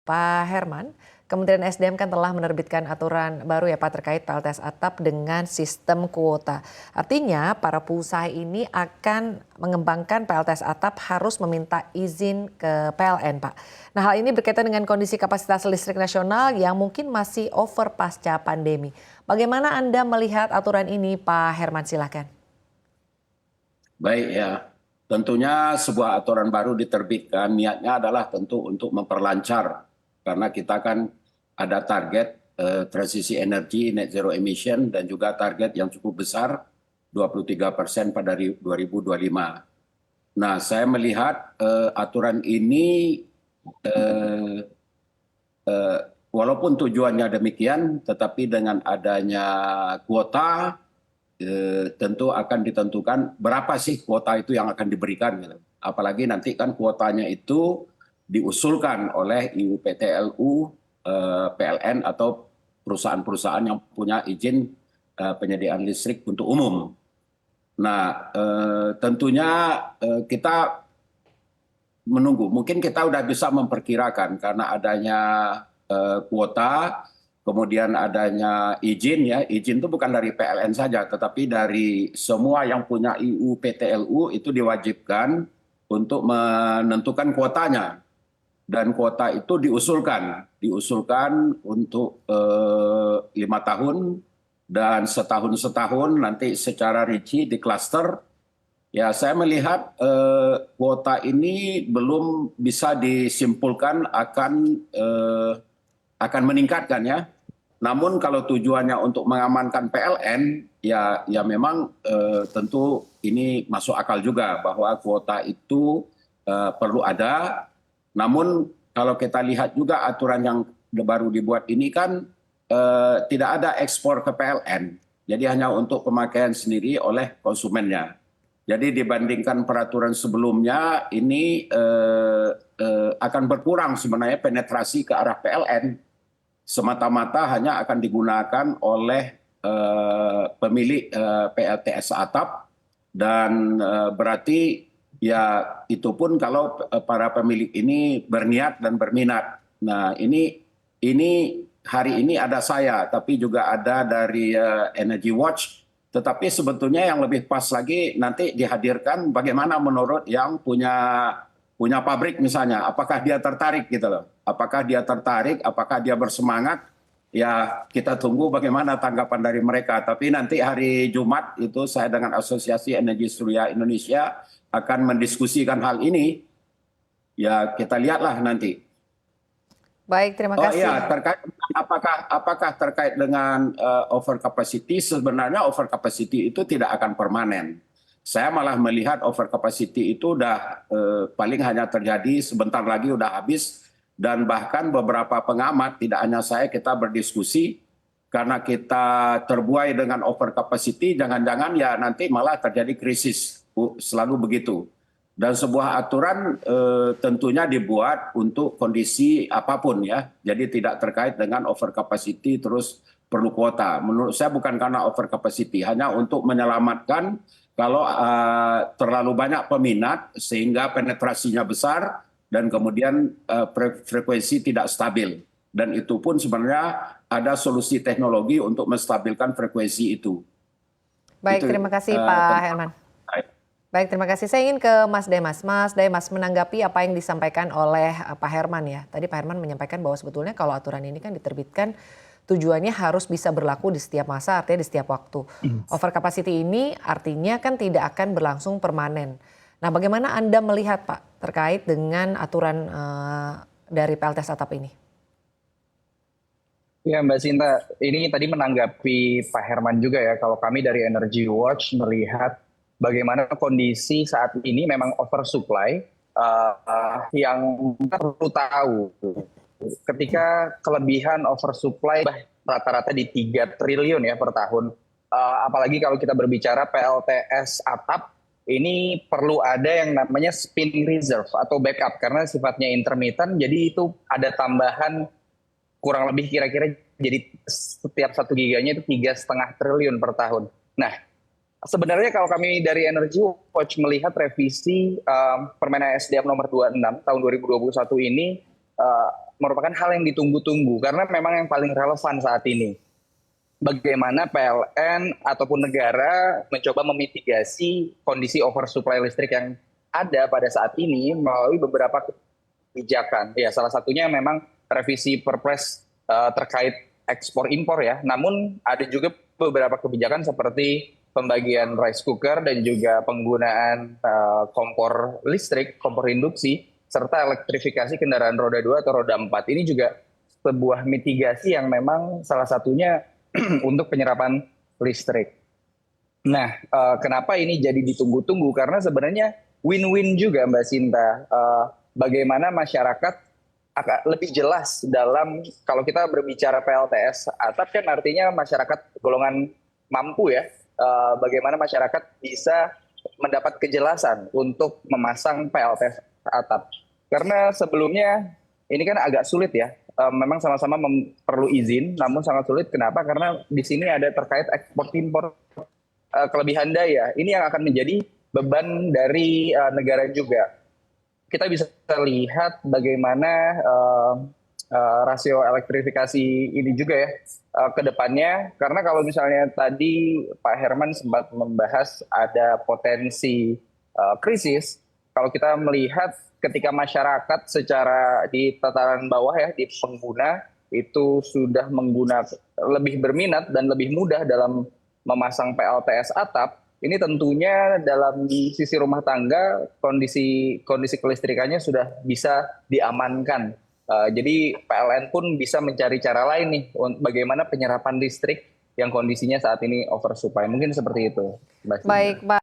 Pak Herman, Kementerian SDM kan telah menerbitkan aturan baru ya Pak terkait PLTS atap dengan sistem kuota. Artinya para pengusaha ini akan mengembangkan PLTS atap harus meminta izin ke PLN Pak. Nah hal ini berkaitan dengan kondisi kapasitas listrik nasional yang mungkin masih over pasca pandemi. Bagaimana Anda melihat aturan ini Pak Herman, silakan. Baik ya, tentunya sebuah aturan baru diterbitkan niatnya adalah tentu untuk memperlancar karena kita kan ada target transisi energi net zero emission dan juga target yang cukup besar 23% pada 2025. Nah, saya melihat aturan ini walaupun tujuannya demikian, tetapi dengan adanya kuota tentu akan ditentukan berapa sih kuota itu yang akan diberikan. Gitu. Apalagi nanti kan kuotanya itu diusulkan oleh IUPTLU, PLN atau perusahaan-perusahaan yang punya izin penyediaan listrik untuk umum. Nah, tentunya kita menunggu. Mungkin kita sudah bisa memperkirakan karena adanya kuota, kemudian adanya izin ya, izin itu bukan dari PLN saja, tetapi dari semua yang punya IUPTLU itu diwajibkan untuk menentukan kuotanya. Dan kuota itu diusulkan untuk 5 tahun dan setahun nanti secara rinci di klaster. Ya, saya melihat kuota ini belum bisa disimpulkan akan meningkatkan ya. Namun kalau tujuannya untuk mengamankan PLN, ya memang tentu ini masuk akal juga bahwa kuota itu perlu ada. Namun kalau kita lihat juga aturan yang baru dibuat ini kan tidak ada ekspor ke PLN. Jadi hanya untuk pemakaian sendiri oleh konsumennya. Jadi dibandingkan peraturan sebelumnya ini akan berkurang sebenarnya penetrasi ke arah PLN. Semata-mata hanya akan digunakan oleh pemilik PLTS atap dan berarti ya itu pun kalau para pemilik ini berniat dan berminat. Nah ini hari ini ada saya, tapi juga ada dari Energy Watch. Tetapi sebetulnya yang lebih pas lagi nanti dihadirkan bagaimana menurut yang punya pabrik misalnya, apakah dia tertarik gitu loh. Apakah dia tertarik, apakah dia bersemangat, ya kita tunggu bagaimana tanggapan dari mereka. Tapi nanti hari Jumat itu saya dengan Asosiasi Energi Surya Indonesia akan mendiskusikan hal ini. Ya kita lihatlah nanti. Baik, terima Oh kasih. iya, terkait apakah terkait dengan over capacity, sebenarnya over capacity itu tidak akan permanen. Saya malah melihat over capacity itu udah paling hanya terjadi sebentar lagi udah habis. Dan bahkan beberapa pengamat, tidak hanya saya, kita berdiskusi karena kita terbuai dengan over capacity, jangan-jangan ya nanti malah terjadi krisis, selalu begitu. Dan sebuah aturan tentunya dibuat untuk kondisi apapun ya, jadi tidak terkait dengan over capacity terus perlu kuota. Menurut saya bukan karena over capacity, hanya untuk menyelamatkan kalau terlalu banyak peminat sehingga penetrasinya besar, dan kemudian frekuensi tidak stabil. Dan itu pun sebenarnya ada solusi teknologi untuk menstabilkan frekuensi itu. Baik, terima kasih Pak Herman. Baik, terima kasih. Saya ingin ke Mas Demas. Mas Demas, menanggapi apa yang disampaikan oleh Pak Herman ya. Tadi Pak Herman menyampaikan bahwa sebetulnya kalau aturan ini kan diterbitkan tujuannya harus bisa berlaku di setiap masa, artinya di setiap waktu. Over capacity ini artinya kan tidak akan berlangsung permanen. Nah, bagaimana Anda melihat Pak terkait dengan aturan dari PLTS atap ini? Ya Mbak Sinta, ini tadi menanggapi Pak Herman juga ya, kalau kami dari Energy Watch melihat bagaimana kondisi saat ini memang oversupply yang perlu tahu. Ketika kelebihan oversupply rata-rata di 3 triliun ya per tahun, apalagi kalau kita berbicara PLTS atap, ini perlu ada yang namanya spin reserve atau backup karena sifatnya intermittent, jadi itu ada tambahan kurang lebih kira-kira jadi setiap 1 giganya itu 3,5 triliun per tahun. Nah, sebenarnya kalau kami dari Energy Watch melihat revisi Permen SDM nomor 26 tahun 2021 ini merupakan hal yang ditunggu-tunggu karena memang yang paling relevan saat ini. Bagaimana PLN ataupun negara mencoba memitigasi kondisi oversupply listrik yang ada pada saat ini melalui beberapa kebijakan. Ya, salah satunya memang revisi Perpres terkait ekspor impor ya. Namun ada juga beberapa kebijakan seperti pembagian rice cooker dan juga penggunaan kompor listrik, kompor induksi, serta elektrifikasi kendaraan roda 2 atau roda 4. Ini juga sebuah mitigasi yang memang salah satunya untuk penyerapan listrik. Nah, kenapa ini jadi ditunggu-tunggu? Karena sebenarnya win-win juga Mbak Sinta. Bagaimana masyarakat akan lebih jelas dalam, kalau kita berbicara PLTS atap kan artinya masyarakat golongan mampu ya. Bagaimana masyarakat bisa mendapat kejelasan untuk memasang PLTS atap. Karena sebelumnya ini kan agak sulit ya. Memang sama-sama perlu izin, namun sangat sulit. Kenapa? Karena di sini ada terkait ekspor impor kelebihan daya. Ini yang akan menjadi beban dari negara juga. Kita bisa lihat bagaimana rasio elektrifikasi ini juga ya ke depannya. Karena kalau misalnya tadi Pak Herman sempat membahas ada potensi krisis, kalau kita melihat ketika masyarakat secara di tataran bawah ya, di pengguna itu sudah menggunakan, lebih berminat dan lebih mudah dalam memasang PLTS atap, ini tentunya dalam sisi rumah tangga kondisi kelistrikannya sudah bisa diamankan. Jadi PLN pun bisa mencari cara lain nih bagaimana penyerapan listrik yang kondisinya saat ini oversupply. Mungkin seperti itu, Mbak Sinta. Baik, Pak.